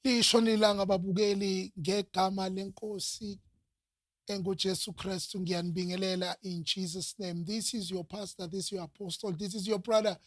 Lisho nilanga ababukeli ngegama lenkosi enguJesu Kristu ngiyanibingelela in Jesus name. This is your pastor, this is your apostle, this is your brother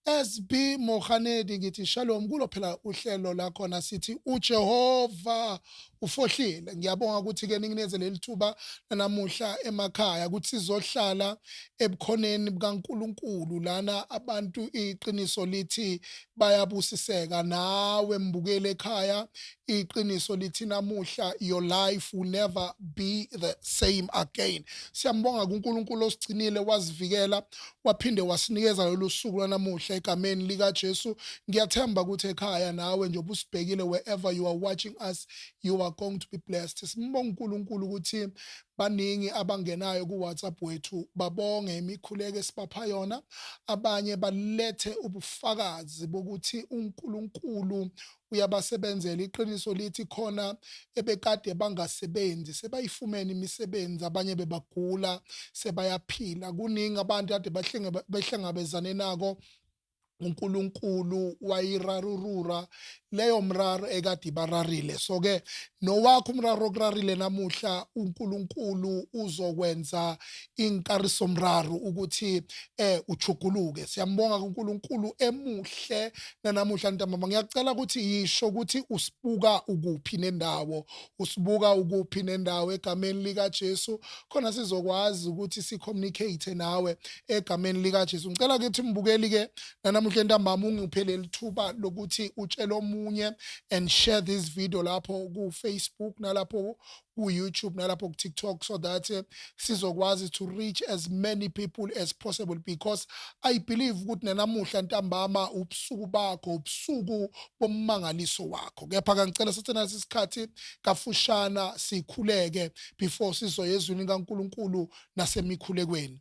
SB Mohanedi. Ngithi shalom kulo phela uhlelo la khona sithi uJehova ufohlile. Ngiyabonga ukuthi ke ningineze leli thuba namuhla emakhaya ukuthi sizohlala ebukhoneni bukaNkulunkulu lana abantu iqiniso lithi bayabusiseka. Nawe mbukele ekhaya iqiniso lithi namuhla your life will never be the same again. Siyambonga kuNkulunkulu osigcinile wasivikela waphinde wasinikeza lolu suku lanamuhla egameni lika Jesu. Ngiyathemba ukuthi ekhaya nawe nje ubusibhekile wherever you are watching us, you are going to be blessed. Simbonga uNkulunkulu ukuthi baningi abangenayo ku WhatsApp wethu babonge imikhuleko esibapha yona, abanye balethe ubufakazi bokuthi uNkulunkulu uyabasebenzela. Iqiniso lithi khona ebekade bangasebenzi sebayifumene imisebenzi, abanye bebagula sebayaphila. Kuningi abantu kade behlangabezane nako, uNkulunkulu wayirarurura leyo mraro ekade bararile. So ke nowakho umraro okurarile namuhla uNkulunkulu uzokwenza inkariso mraro ukuthi uchuguluke. Siyambonga uNkulunkulu emuhle namuhla ntambama. Ngiyacela ukuthi yisho ukuthi usibuka ukuphi nendawo, usibuka ukuphi nendawo egameni lika Jesu khona sizokwazi ukuthi sicommunicate nawe egameni lika Jesu. Ngicela ukuthi mbukeli ke namuhla ntambama ungiphelele lithuba lokuthi utshele omunye and share this video lapho ku Facebook nalapho ku YouTube nalapho ku TikTok, so that sizokwazi to reach as many people as possible, because I believe ukuthi namuhla ntambama ubusuku bakho ubusuku bommangaliso wakho. Kepha ngicela sathana isikhathi kafushana sikhuleke before sizoyezwini kaNkulunkulu nasemikhulekweni.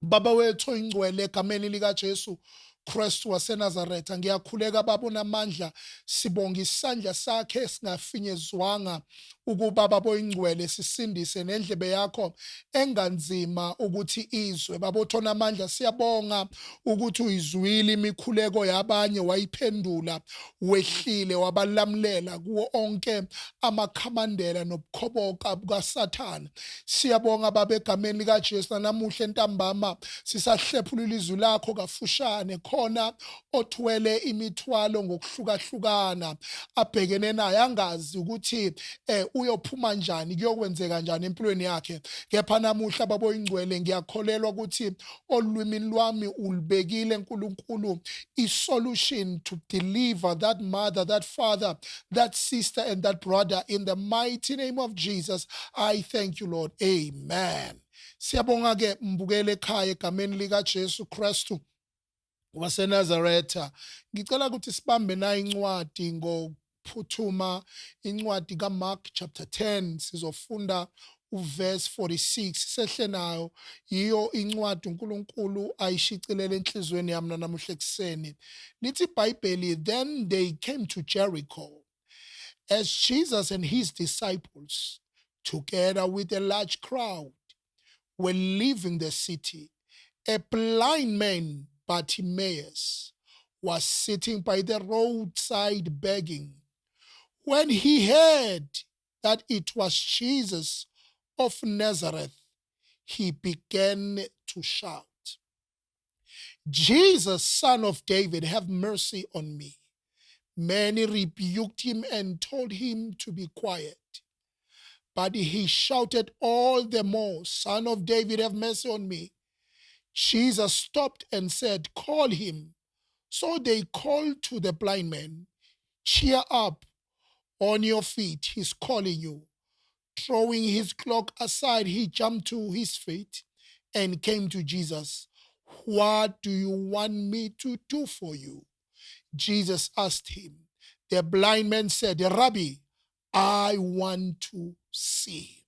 Baba wethu oyingcwele egameni lika Jesu Kristu waseNazaretha, ngiyakhuleka baba onamandla, sibonga isandla sakhe esingafinyezwanga ukuba baba oyingcwele sisindise nendlebe yakho enganzima ukuthi izwe. Baba othona amandla, siyabonga ukuthi uyizwile imikhuleko yabanye, wayiphendula, wehlile wabalamulela kuwo onke amakhamandela nobukhoboka bukaSathane. Siyabonga baba egameni lika Jesu namuhla ntambama sisahlephulula izwi lakho kafushane, khona othwele imithwalo ngokuhlukahlukana abhekene naye, angazi ukuthi uyophuma njani, kuyokwenzeka njani empilweni yakhe. Kepha namuhla baba oyingcwele, ngiyakholelwa ukuthi olwimini lwami ulibekile Nkulunkulu i-solution to deliver that mother, that father, that sister and that brother in the mighty name of Jesus. I thank you, Lord. Amen. Siyabonga ke mbukele ekhaya egameni lika Jesu Kristu waseNazaretha. Ngicela ukuthi sibambe nayo incwadi ngokuphuthuma, incwadi kaMark chapter 10, sizofunda uverse 46. Sehle nayo, yiyo incwadi uNkulunkulu ayishicilele enhlizweni yami namuhla ekuseni. Lithi iBhayibheli, then they came to Jericho, as Jesus and his disciples, together with a large crowd, were leaving the city. A blind man, Bartimaeus, was sitting by the roadside begging. When he heard that it was Jesus of Nazareth, he began to shout, "Jesus, Son of David, have mercy on me." Many rebuked him and told him to be quiet. But he shouted all the more, "Son of David, have mercy on me." Jesus stopped and said, "Call him." So they called to the blind man, "Cheer up, on your feet, he's calling you." Throwing his cloak aside, he jumped to his feet and came to Jesus. "What do you want me to do for you?" Jesus asked him. The blind man said, "Rabbi, I want to see."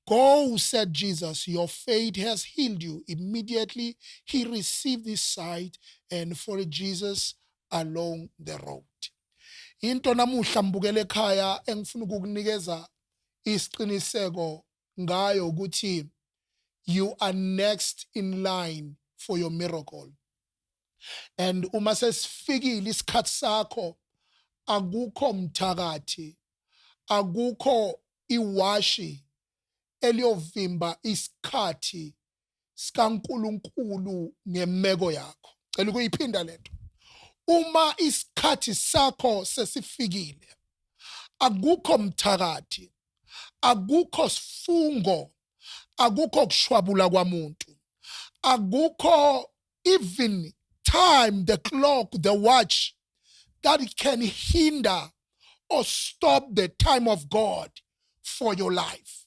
"Go," said Jesus, "your faith has healed you." Immediately he received his sight and followed Jesus along the road. Into namuhla mbukele ekhaya engifuna ukukunikeza isiqiniseko ngayo ukuthi you are next in line for your miracle. And uma sesifikile isikhathi sakho akukho mthakathi, akukho iwashi eliyovimba isikhathi sikaNkulunkulu ngemeko yakho. Cela ukuyiphinda lento. Uma isikhathi sakho sesifikile, akukho mthakathi, akukho sifungo, akukho kushwabula kwamuntu, akukho even time, the clock, the watch that can hinder or stop the time of God for your life.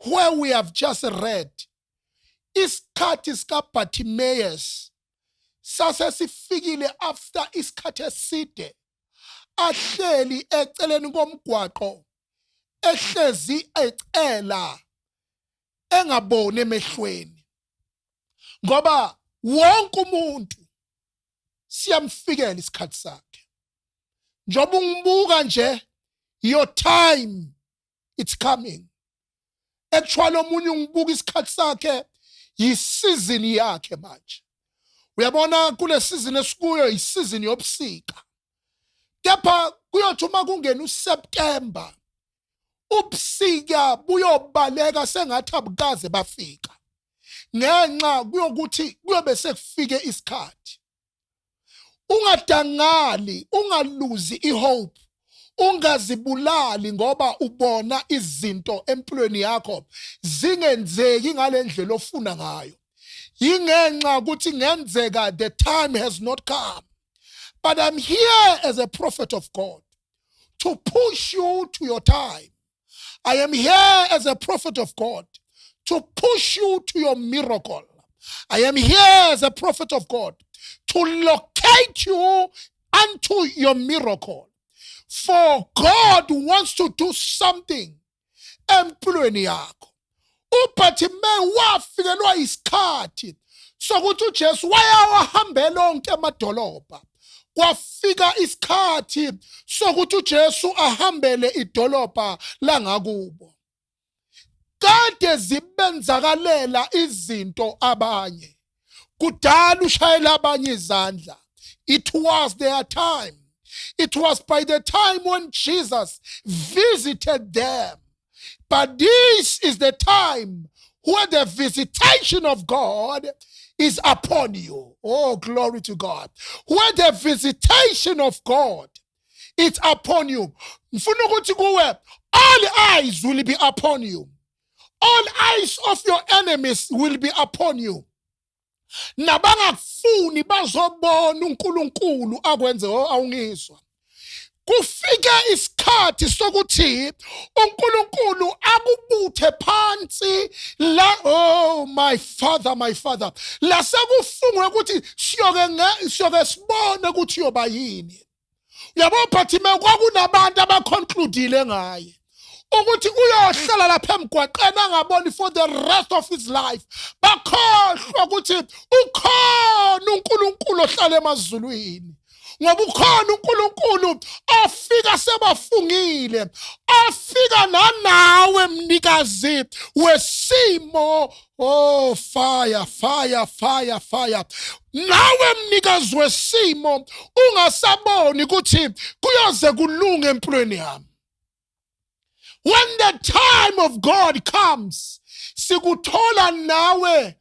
Where we have just read, isikhathi sikaBartimaeus sasesifikile after isikhathi eside, ahleli eceleni komgwaqo, ehlezi ecela, engaboni emehlweni, ngoba wonke umuntu siyamfikela isikhathi sakhe. Njoba ungibuka nje, your time, it's coming. Actually omunye ungibuka isikhathi sakhe yisizin yakhe manje. Uyabona kule season esikuyo isizini yobusika. Kepha kuyothi uma kungena uSeptember, ubusika buyobaleka sengathi abukaze bafika. Ngenxa kuyokuthi kuyobe sekufike isikhathi. Ungadangali, ungaluzi ihope, ungazibulali ngoba ubona izinto empilweni yakho zingenzeki ngalendlela ofuna ngayo. Yingenxa ukuthi ngenzeka the time has not come. But I'm here as a prophet of God to push you to your time. I am here as a prophet of God to push you to your miracle. I am here as a prophet of God to locate you unto your miracle. For God wants to do something empilweni yakho. uBartimaeus wafikelwa isikhathi sokuthi uJesu wayawahambela onke amadolobha. Kwafika isikhathi sokuthi uJesu ahambele idolobha langakubo. Kade zibenzakalela izinto abanye, kudala ushayela abanye izandla. It was their time. It was by the time when Jesus visited them. But this is the time where the visitation of God is upon you. Oh, glory to God. Where the visitation of God is upon you. Mfuna ukuthi kuwe, all eyes will be upon you. All eyes of your enemies will be upon you. Nabangafuni bazobona uNkulunkulu akwenze awungizwa. Kufike isikhathi sokuthi uNkulunkulu akubuthe phansi la, oh my father, la sekufungwe ukuthi siyoke sibone ukuthi yoba yini. Uyabo Bartimaeus kwakunabantu abaconcludile ngaye ukuthi uyohlala lapha emgwaqeni angaboni for the rest of his life. Bakhohlwa ukuthi ukhona uNkulunkulu ohlala emazulwini. Ngoba ukhona uNkulunkulu afika sebafungile, afika nanawe mnikazi wesimo. Oh, fire. Nawe mnikazi wesimo ungasaboni ukuthi kuyoze kulunge empilweni yami. When the time of God comes, sikuthola nawe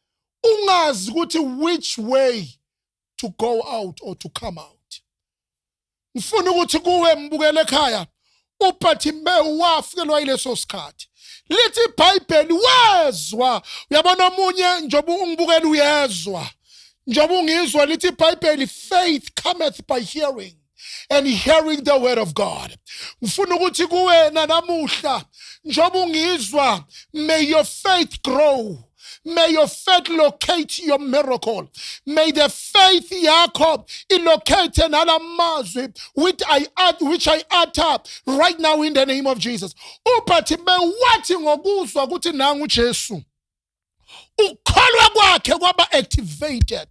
ungazi ukuthi which way to go out or to come out. Mfuna ukuthi kuwe mbukele ekhaya, uBartimaeus wafikelwa yileso sikhathi. Lithi iBhayibheli wezwa. Uyabona omunye njoba ungibukela uyezwa, njoba ungizwa. Lithi iBhayibheli faith cometh by hearing, and hearing the word of God. Mfuna ukuthi kuwe namuhla njoba ungizwa, may your faith grow. May your faith locate your miracle. May the faith yakho locate nalamazwi which I utter right now in the name of Jesus. uBartimaeus wathi ngokuzwa ukuthi nangu uJesu, ukholwa kwakhe kwaba activated.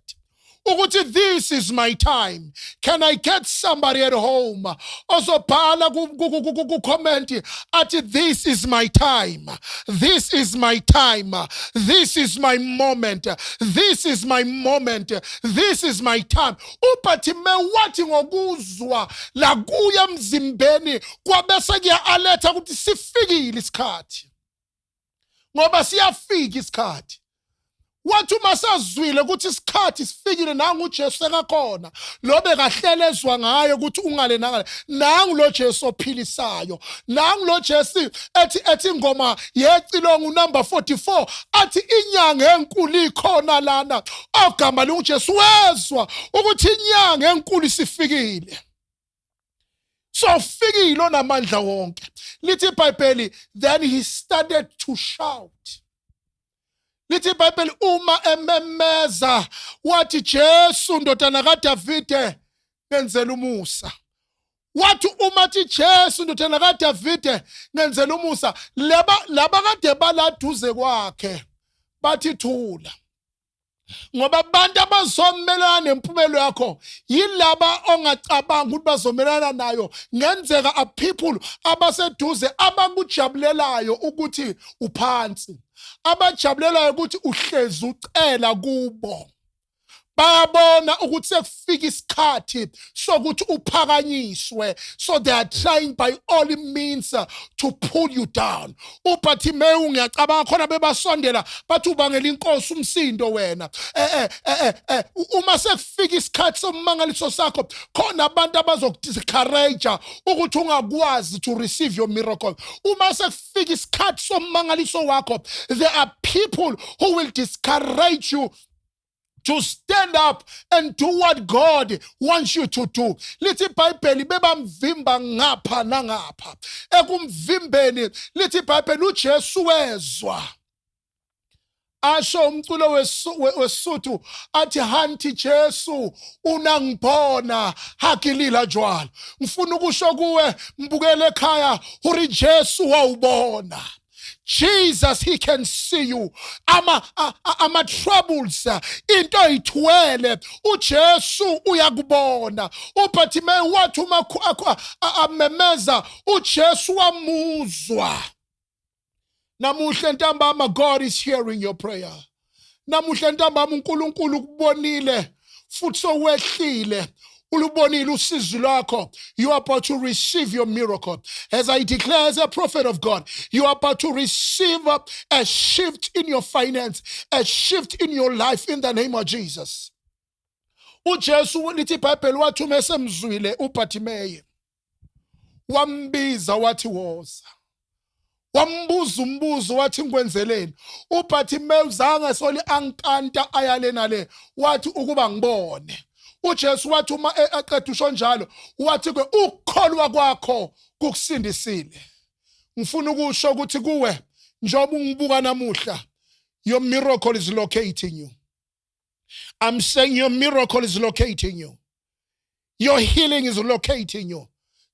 ukuthi this is my time. Can I get somebody at home ozobhala ku-comment athi this is my time, this is my time, this is my moment, this is my moment, this is my time. uBartimaeus wathi ngokuzwa la kuya emzimbeni kwabese kuya-aletha ukuthi sifikile isikhathi, ngoba siyafika isikhathi. Wathi uma sazwile ukuthi isikhathi sifikile, nangu uJesu sekakhona lo bekahlelezwa ngayo ukuthi ungale nangale, nangu lo Jesu ophilisayo, nangu lo Jesu ethi ingoma yecilongo number 44 athi inyanga enkulu ikhona lana. Ogama lunguJesu wezwa ukuthi inyanga enkulu isifikile. So fikile onamandla wonke. Lithi iBhayibheli, then he started to shout. Lithi iBhayibheli uma ememeza wathi Jesu ndodana kaDavide ngenzela umusa. Wathi uma thi Jesu ndodana kaDavide ngenzela umusa, laba kade baladuze kwakhe bathi thula. Ngoba abantu abazomelana nempumelo yakho yilaba ongacabanga ukuthi bazomelana nayo. Ngenzeka a people abaseduze abakujabulelayo ukuthi uphansi, abajabulelayo ukuthi uhlezi ucela kubo. Bayabona ukuthi sekufika isikhathi sokuthi uphakanyiswe, so they are trying by all means to pull you down. uBartimaeus ngiyacabanga khona bebasondela bathi ubangela inkosi umsindo wena. Uma sekufika isikhathi sommangaliso sakho khona abantu abazokudiscourage ukuthi ungakwazi to receive your miracle. Uma sekufika isikhathi sommangaliso wakho, there are people who will discourage you to stand up and do what God wants you to do. Lithi iBhayibheli bebamvimba ngapha nangapha. Ekumvimbeni lithi iBhayibheli uJesu wezwa. Asho umculo weSuthu athi hanti Jesu unangibona hakilila jwala. Ngifuna ukusho kuwe mbukele ekhaya uri Jesu wawubona. Jesus, he can see you. Ama troubles into ayithwele uJesu uyakubona. uBartimaeus wathi uma amemeza uJesu wamuzwa. Namuhla ntambama, God is hearing your prayer. Namuhla ntambama uNkulunkulu ukubonile futhi sowehlile. Ulubonile usizo lwakho. You are about to receive your miracle. As I declare as a prophet of God, you are about to receive a shift in your finance, a shift in your life in the name of Jesus. uJesu lithi iBhayibheli wathi uma esemzwile uBartimaeus wambiza wathi woza. Wambuza umbuzo wathi ngikwenzeleni. uBartimaeus zange soli ankanta ayale nale wathi ukuba ngibone. uJesu wathi uma aqeda usho njalo wathi ke ukukholwa kwakho kukusindisile. Ngifuna ukusho ukuthi kuwe njengoba ungibuka namuhla, your miracle is locating you. I'm saying your miracle is locating you. Your healing is locating you.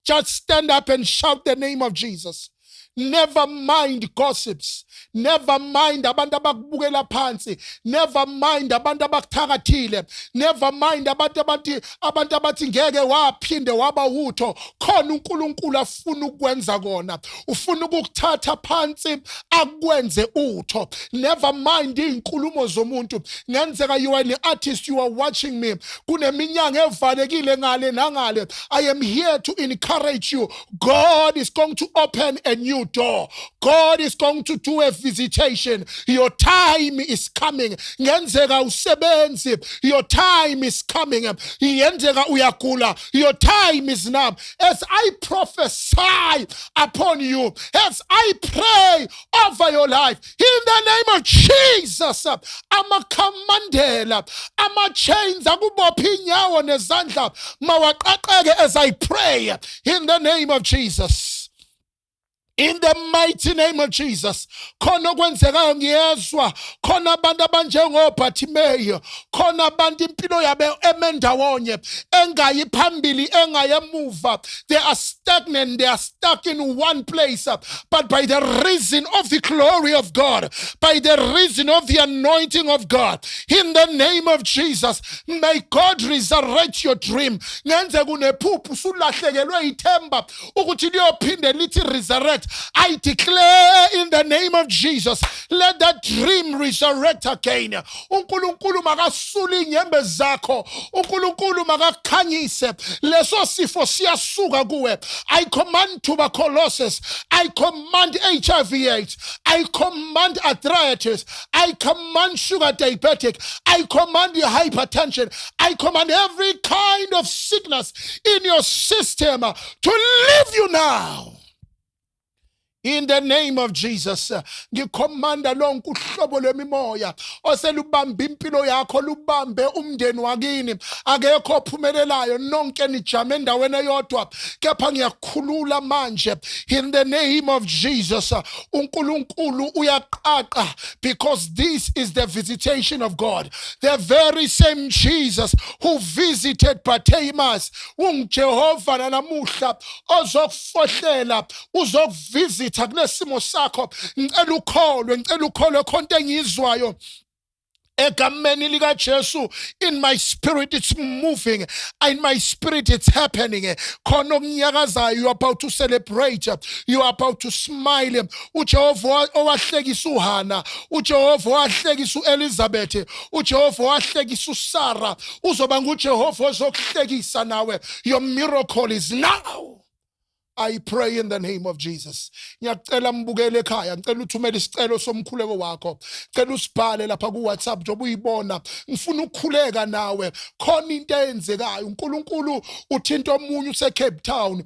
Just stand up and shout the name of Jesus. Never mind gossips. Never mind abantu abakubukela phansi. Never mind abantu abakuthakathile. Never mind abantu abathi ngeke waphinde waba utho. Khona uNkulunkulu afuna ukwenza kona. Ufuna ukukuthatha phansi akwenze utho. Never mind izinkulumo zomuntu. Ngenzeka you are an artist, you are watching me. Kuneminyanga evalekile ngale nangale. I am here to encourage you. God is going to open a new door. God is going to do a visitation. Your time is coming. Ngenzeka usebenzi. Your time is coming. Ngenzeka uyagula. Your time is now. As I prophesy upon you, as I pray over your life, in the name of Jesus, amakamandela, ama-chains akubopha inyawo nezandla mawaqaqeke as I pray in the name of Jesus. In the mighty name of Jesus. Khona okwenzekayo ngiyezwa. Khona abantu abanjengoBhathimeyo. Khona abantu impilo yabe emendawonye engayi phambili engayi emuva. They are stagnant. They are stuck in one place. But by the reason of the glory of God, by the reason of the anointing of God, in the name of Jesus, may God resurrect your dream. Ngenze kunephupho usulahlekelwe ithemba ukuthi liyophinde lithi resurrect. I declare in the name of Jesus, let that dream resurrect again. uNkulunkulu makasule inyembe zakho. uNkulunkulu makakhanyise leso sifo siyasuka kuwe. I command tuberculosis. I command HIV/AIDS. I command arthritis. I command sugar diabetic. I command your hypertension. I command every kind of sickness in your system to leave you now. In the name of Jesus, ngikhomanda lonke uhlobo lwemimoya oselubamba impilo yakho lubambe umndeni wakini akekho ophumelelayo nonke nijame endaweni eyodwa kepha ngiyakhulula manje in the name of Jesus. uNkulunkulu uyaqaqa because this is the visitation of God. The very same Jesus who visited Bartimaeus unguJehova nanamuhla ozokufohlela uzokuvisit kulesimo sakho. Ngicela ukholwe khonto engiyizwayo egameni lika Jesu. In my spirit it's moving, in my spirit it's happening. Khona okunyakazayo, you are about to celebrate, you are about to smile. uJehova owahlekisa uHana, uJehova owahlekisa uElizabeth, uJehova owahlekisa uSarah uzoba nguJehova ozokuhlekisa nawe. Your miracle is now. I pray in the name of Jesus. Ngiyacela mbukele ekhaya, ngicela uthumele isicelo somkhuleko wakho. Ngicela usibhale lapha ku WhatsApp njengoba uyibona. Ngifuna ukukhuleka nawe. Khona into eyenzekayo. uNkulunkulu uthinta omunye useCape Town.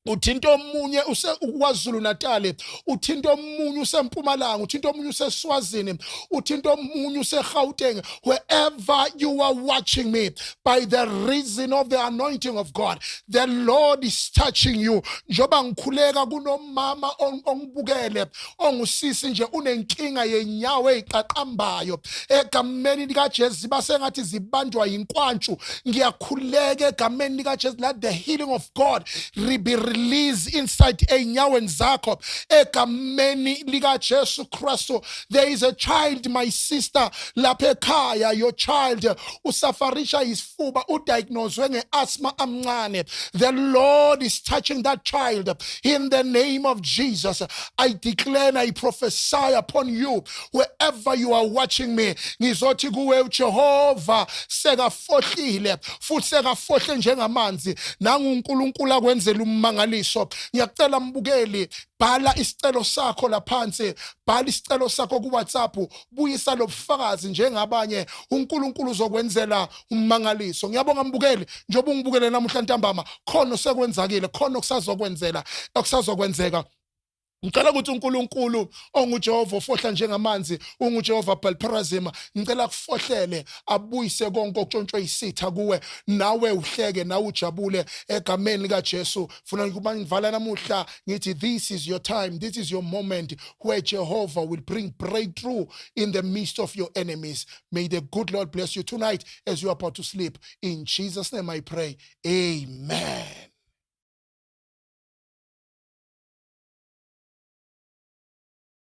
Uthinta omunye uKwaZulu Natal, uthinta omunye useMpumalanga, uthinta omunye useSwazini, uthinta omunye useGauteng. Wherever you are watching me, by the reason of the anointing of God, the Lord is touching you. Njoba ngikhuleka kunomama ongibukele ongusisi nje unenkinga yenyawo eziqaqambayo egameni likaJesu ziba sengathi zibanjwa yinkwantshu. Ngiyakhuleka egameni likaJesu, let the healing of God be release inside enyaweni zakho egameni lika Jesu Kristu. There is a child, my sister, lapha ekhaya. Your child usafarisha isifuba, udiagnosed nge-asthma amncane. The Lord is touching that child in the name of Jesus. I declare and I prophesy upon you wherever you are watching me. Ngizothi kuwe uJehova sekafohlile futhi sekafohle njengamanzi. Nangu uNkulunkulu akwenzela ummangaliso. Ngiyacela mbukeli, bhala isicelo sakho laphansi, bhala isicelo sakho ku WhatsApp, buyisa lobufakazi njengabanye. uNkulunkulu uzokwenzela ummangaliso. Ngiyabonga mbukeli, njengoba ungibukele namuhla ntambama, khona sekwenzakile, khona okusazokwenzeka. Ngicela ukuthi uNkulunkulu onguJehova ofohla njengamanzi, unguJehova Balperazima, ngicela kufohlele abuyise konke okutshontshwe isitha kuwe, nawe uhleke, nawe ujabule egameni likaJesu. Funa ukuba ngivala namuhla ngithi this is your time, this is your moment where Jehovah will bring breakthrough in the midst of your enemies. May the good Lord bless you tonight as you are about to sleep. In Jesus' name I pray. Amen.